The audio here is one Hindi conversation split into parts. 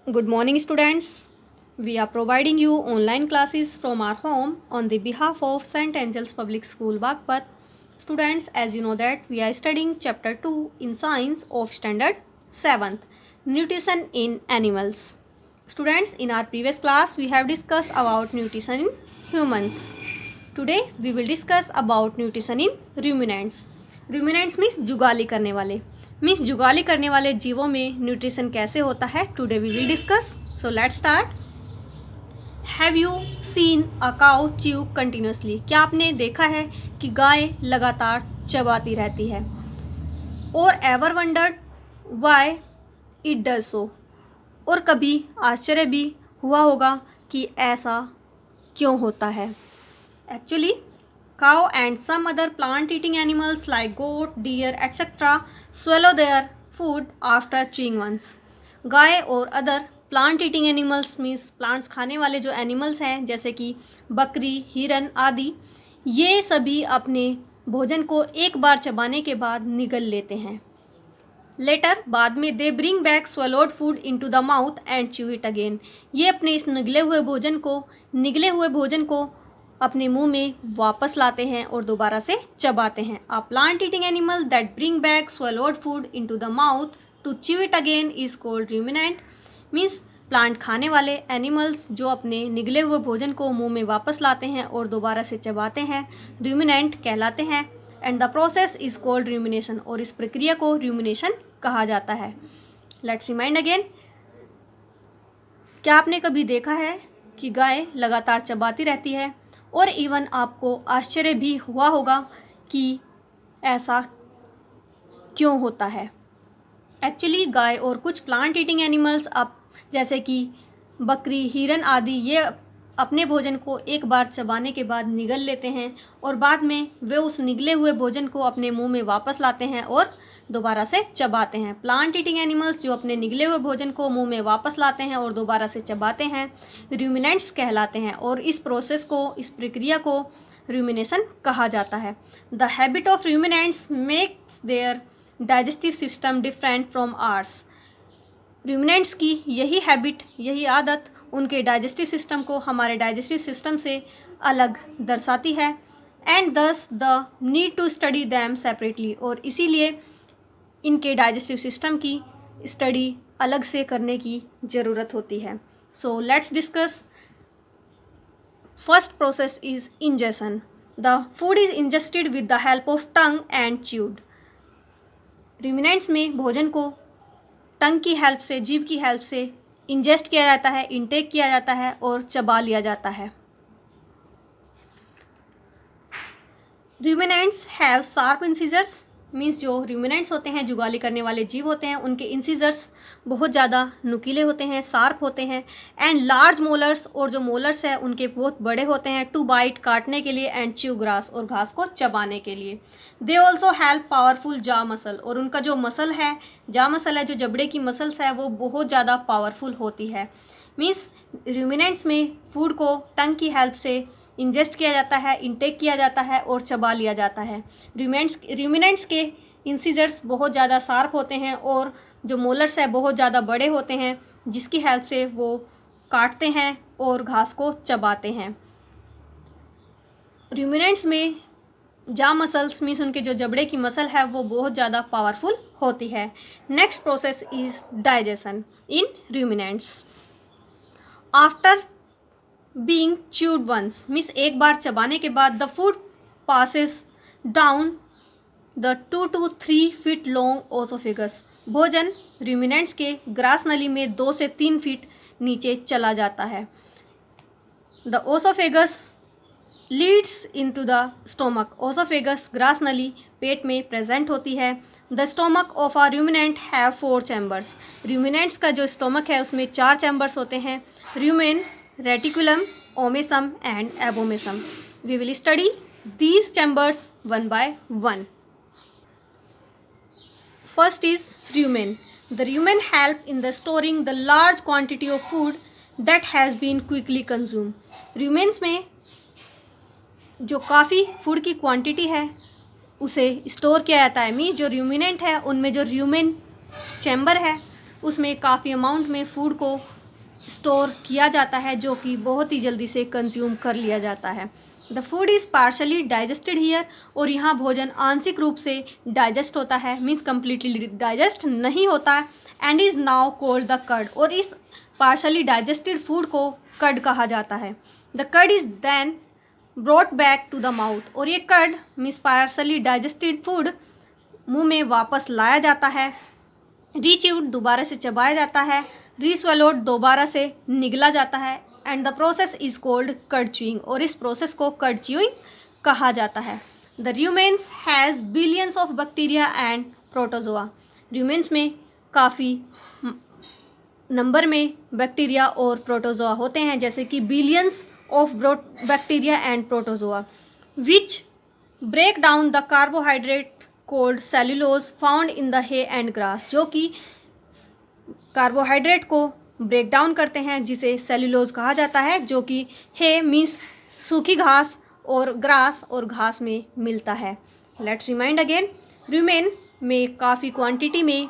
Good morning, students. We are providing you online classes from our home on the behalf of St. Angel's Public School, Bagpat. Students, as you know that we are studying Chapter 2 in Science of Standard 7th, Nutrition in Animals. Students, in our previous class, we have discussed about nutrition in humans. Today, we will discuss about nutrition in ruminants. ruminants means जुगाली करने वाले मीन्स जुगाली करने वाले जीवों में न्यूट्रिशन कैसे होता है. Today we will discuss. So let's start. Have you seen a cow chew continuously. क्या आपने देखा है कि गाय लगातार चबाती रहती है. और ever wondered why it does so. और कभी आश्चर्य भी हुआ होगा कि ऐसा क्यों होता है. Actually, cow and some other plant-eating animals like goat, deer, etc. swallow their food after chewing once. गाय और other plant eating animals means plants खाने वाले जो एनिमल्स हैं जैसे कि बकरी, हिरन आदि, ये सभी अपने भोजन को एक बार चबाने के बाद निगल लेते हैं. लेटर बाद में they bring back swallowed food into the mouth and chew it again. ये अपने इस निगले हुए भोजन को अपने मुंह में वापस लाते हैं और दोबारा से चबाते हैं. A plant eating animal that bring back swallowed food into the mouth to chew it again is called ruminant. Means plant खाने वाले एनिमल्स जो अपने निगले हुए भोजन को मुंह में वापस लाते हैं और दोबारा से चबाते हैं ruminant कहलाते हैं. And the process is called rumination. और इस प्रक्रिया को rumination कहा जाता है. Let's remind again. क्या आपने कभी देखा है कि गाय लगातार चबाती रहती है और इवन आपको आश्चर्य भी हुआ होगा कि ऐसा क्यों होता है. एक्चुअली गाय और कुछ प्लांट ईटिंग एनिमल्स अब जैसे कि बकरी, हिरन आदि, ये अपने भोजन को एक बार चबाने के बाद निगल लेते हैं और बाद में वे उस निगले हुए भोजन को अपने मुंह में वापस लाते हैं और दोबारा से चबाते हैं. प्लांट ईटिंग एनिमल्स जो अपने निगले हुए भोजन को मुंह में वापस लाते हैं और दोबारा से चबाते हैं ruminants कहलाते हैं. और इस प्रोसेस को, इस प्रक्रिया को rumination कहा जाता है. The habit of ruminants makes their digestive system different from ours. ruminants की यही हैबिट, यही आदत उनके डाइजेस्टिव सिस्टम को हमारे डाइजेस्टिव सिस्टम से अलग दर्शाती है. And thus the need to study them separately. और इसीलिए इनके डाइजेस्टिव सिस्टम की स्टडी अलग से करने की ज़रूरत होती है. So let's discuss. First process is ingestion. The food is ingested with the help of tongue and chewed. ruminants में भोजन को टंग की हेल्प से, जीभ की हेल्प से इंजेस्ट किया जाता है, इनटेक किया जाता है और चबा लिया जाता है. ruminants have sharp incisors. Means जो ruminants होते हैं, जुगाली करने वाले जीव होते हैं, उनके इंसिजर्स बहुत ज़्यादा नुकीले होते हैं, शार्प होते हैं. एंड लार्ज मोलर्स, और जो मोलर्स है उनके बहुत बड़े होते हैं. टू बाइट, काटने के लिए. एंड च्यू ग्रास, और घास को चबाने के लिए. दे ऑल्सो हेल्प पावरफुल जा मसल. और उनका जो मसल है, जा मसल है, जो जबड़े की मसल्स है, वो बहुत ज़्यादा पावरफुल होती है. मीन्स ruminants में फूड को टंग की हेल्प से इंजेस्ट किया जाता है, इनटेक किया जाता है और चबा लिया जाता है. ruminants के इंसिजर्स बहुत ज़्यादा शार्प होते हैं और जो मोलर्स है बहुत ज़्यादा बड़े होते हैं, जिसकी हेल्प से वो काटते हैं और घास को चबाते हैं. ruminants में जा मसल्स मीन्स उनके जो जबड़े की मसल है वो बहुत ज़्यादा पावरफुल होती है. Next process is digestion in ruminants. After being chewed once means एक बार चबाने के बाद the food passes down the 2 to 3 feet long oesophagus. भोजन ruminants के ग्रास नली में 2 से 3 फीट नीचे चला जाता है. The oesophagus leads into the stomach. Oesophagus ग्रास नली पेट में प्रेजेंट होती है. The stomach of a ruminant have 4 chambers. ruminants का जो स्टोमक है उसमें 4 चैम्बर्स होते हैं. rumen, reticulum, omasum and abomasum. We will study these chambers one by one. First is rumen. The rumen help in the storing the large quantity of food that has been quickly consumed. rumens में जो काफ़ी फूड की क्वांटिटी है उसे स्टोर किया जाता है. मीन्स जो ruminant है उनमें जो rumen चैम्बर है उसमें काफ़ी अमाउंट में फूड को स्टोर किया जाता है जो कि बहुत ही जल्दी से कंज्यूम कर लिया जाता है। The food is partially digested here, और यहाँ भोजन आंशिक रूप से डाइजेस्ट होता है, मीन्स कम्प्लीटली डाइजेस्ट नहीं होता है, and is now called the curd, और इस पार्शली डाइजेस्टेड फूड को कर्ड कहा जाता है। The curd is then brought back to the mouth, और ये curd means partially digested food मुंह में वापस लाया जाता है, रीच्यूड दोबारा से चबाया जाता है, रीस्वेलोड दोबारा से निगला जाता है, and the process is called cud chewing, और इस प्रोसेस को कर्ड च्यूइंग कहा जाता है। The rumens has billions of bacteria and protozoa, rumens में काफ़ी नंबर में बैक्टीरिया और प्रोटोजोआ होते हैं, जैसे कि billions of bacteria and protozoa which break down the carbohydrate called cellulose found in the hay and grass, जो कि कार्बोहाइड्रेट को ब्रेक डाउन करते हैं जिसे सेल्यूलोज कहा जाता है, जो कि हे मीन्स सूखी घास और ग्रास और घास में मिलता है। लेट्स रिमाइंड अगेन, र्यूमेन में काफ़ी क्वांटिटी में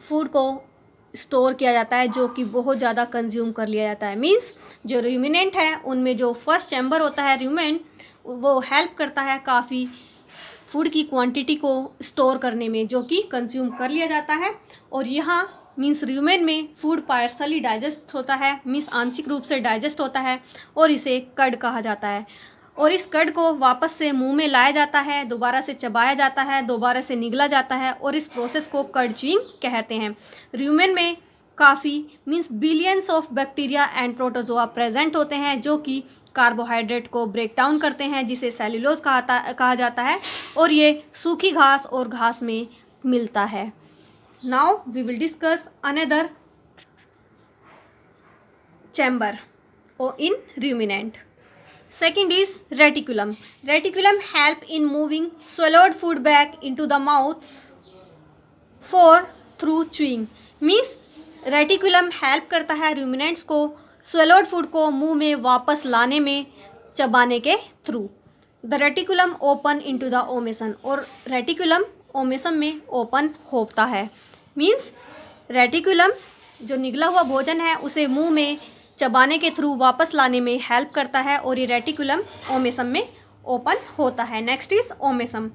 फूड को स्टोर किया जाता है जो कि बहुत ज़्यादा कंज्यूम कर लिया जाता है। मीन्स जो र्यूमिनेंट है उनमें जो फर्स्ट चैम्बर होता है र्यूमेन, वो हेल्प करता है काफ़ी फूड की क्वांटिटी को स्टोर करने में जो कि कंज्यूम कर लिया जाता है। और यहाँ मीन्स र्यूमेन में फूड पार्शली डाइजेस्ट होता है, मीन्स आंशिक रूप से डाइजेस्ट होता है, और इसे कर्ड कहा जाता है। और इस कर्ड को वापस से मुंह में लाया जाता है, दोबारा से चबाया जाता है, दोबारा से निगला जाता है, और इस प्रोसेस को कर्ड च्यूइंग कहते हैं। र्यूमेन में काफ़ी means billions of bacteria and protozoa present होते हैं जो कि कार्बोहाइड्रेट को ब्रेक डाउन करते हैं जिसे सेल्यूलोज कहा जाता है, और ये सूखी घास और घास में मिलता है। Now we will discuss another chamber in ruminant. Second is reticulum. Reticulum help in moving swallowed food back into the mouth for through chewing. Means reticulum help करता है रूमिनेंट्स को swallowed फूड को मुंह में वापस लाने में चबाने के through. The reticulum open into the omasum, और रेटिकुलम ओमेसन में ओपन होता है। मीन्स रेटिकुलम जो निगला हुआ भोजन है उसे मुंह में चबाने के थ्रू वापस लाने में हेल्प करता है, और ये रेटिकुलम ओमेसम में ओपन होता है। Next is omasum.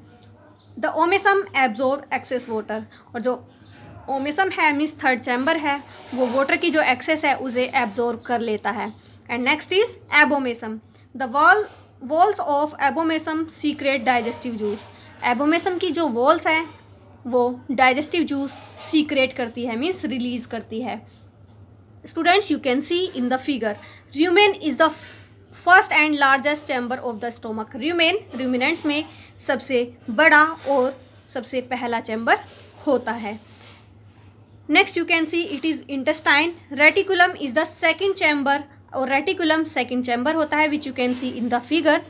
The omasum absorb excess water, और जो ओमेसम है मीन्स थर्ड चैम्बर है, वो वाटर की जो एक्सेस है उसे एब्जॉर्ब कर लेता है। And next is abomasum. The walls of abomasum secret digestive juice. Abomasum की जो वॉल्स हैं वो डाइजेस्टिव जूस सीक्रेट करती है, मीन्स रिलीज करती है। Students, you can see in the figure, rumen is the first and largest chamber of the stomach. ruminants में सबसे बड़ा और सबसे पहला चैम्बर होता है। Next you can see it is intestine. Reticulum is the second chamber, और रेटिकुलम सेकेंड चैम्बर होता है which you can see in the figure,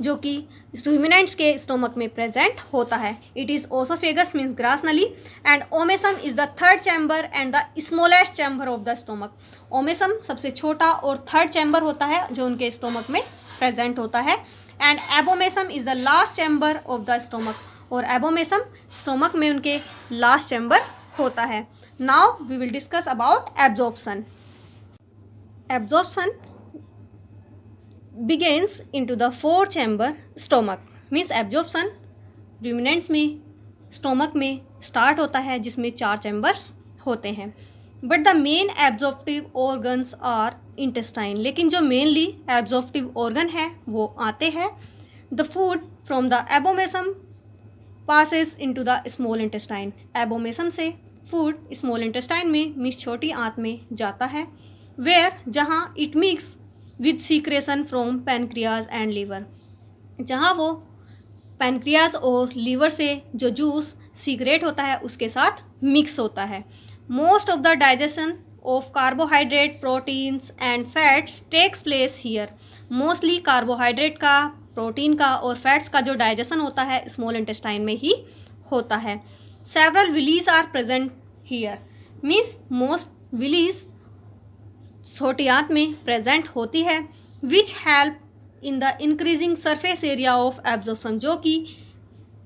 जो कि रूमिनेंट्स के स्टोमक में प्रेजेंट होता है। इट इज़ ओसोफेगस मीन्स ग्रास नली, and omasum is the third chamber and the smallest chamber of the stomach. Omasum सबसे छोटा और थर्ड चैम्बर होता है जो उनके स्टोमक में प्रेजेंट होता है, and abomasum is the last chamber of the stomach, और एबोमेसम स्टोमक में उनके लास्ट चैम्बर होता है। Now we will discuss about absorption. Absorption begins into the four chamber stomach. Means absorption ruminants में स्टोमक में स्टार्ट होता है जिसमें 4 चैम्बर्स होते हैं। But the main absorptive organs are intestine, लेकिन जो मेनली एब्जॉर्प्टिव ऑर्गन है वो आते हैं। The food from the abomasum passes into the small intestine. Abomasum से फूड स्मॉल इंटेस्टाइन में मीन्स छोटी आंत में जाता है, वेयर जहाँ it mix with secretion from pancreas and liver, जहाँ वो पैनक्रियाज और लीवर से जो जूस सीक्रेट होता है उसके साथ मिक्स होता है। Most of the digestion of carbohydrate, proteins and fats takes place here. Mostly carbohydrate का, प्रोटीन का और फैट्स का जो डाइजेशन होता है स्मॉल इंटेस्टाइन में ही होता है। Several villi are present here, means most villi छोटी आंत में प्रेजेंट होती है, which help in the increasing surface area of absorption, जो कि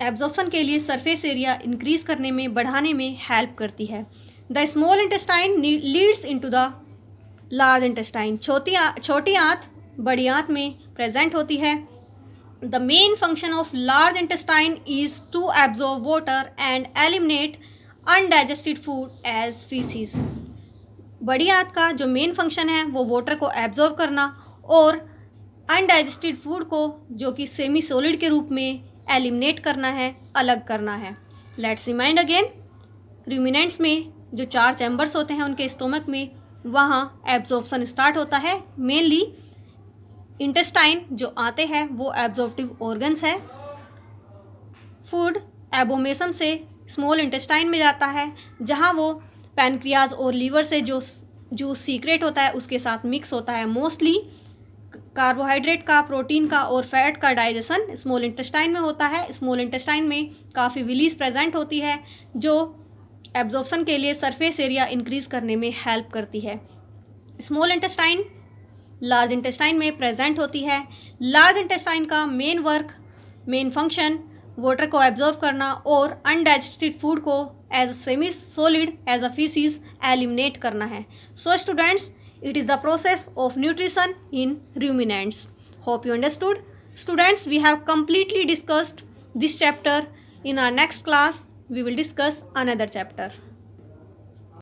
एब्जॉर्प्शन के लिए सरफेस एरिया इंक्रीज करने में, बढ़ाने में हेल्प करती है। The small intestine leads into the large intestine. छोटी आंत बड़ी आंत में प्रेजेंट होती है। The main function of large intestine is to absorb water and eliminate undigested food as faeces. बड़ी आंत का जो मेन फंक्शन है वो वाटर को एब्जॉर्ब करना और अनडाइजेस्टेड फूड को जो कि सेमी सॉलिड के रूप में एलिमिनेट करना है, अलग करना है। लेट्स रिमाइंड अगेन, रूमिनेंट्स में जो 4 चैम्बर्स होते हैं उनके स्टोमक में, वहाँ एब्जॉर्प्शन स्टार्ट होता है। मेनली इंटेस्टाइन जो आते हैं वो एब्जॉर्प्टिव ऑर्गन्स है। फूड एबोमेसम से स्मॉल इंटेस्टाइन में जाता है, जहाँ वो पैनक्रियाज और लीवर से जो सीक्रेट होता है उसके साथ मिक्स होता है। मोस्टली कार्बोहाइड्रेट का, प्रोटीन का और फैट का डाइजेशन स्मॉल इंटेस्टाइन में होता है। स्मॉल इंटेस्टाइन में काफ़ी विलीज प्रेजेंट होती है जो एब्जॉर्प्शन के लिए सरफेस एरिया इंक्रीज करने में हेल्प करती है। स्मॉल इंटेस्टाइन लार्ज इंटेस्टाइन में प्रेजेंट होती है। लार्ज इंटेस्टाइन का मेन फंक्शन वाटर को एब्जॉर्ब करना और अनडाइजेस्टेड फूड को as semi solid as a faeces eliminate करना है। So students, it is the process of nutrition in ruminants. Hope you understood. Students, we have completely discussed this chapter. In our next class, we will discuss another chapter.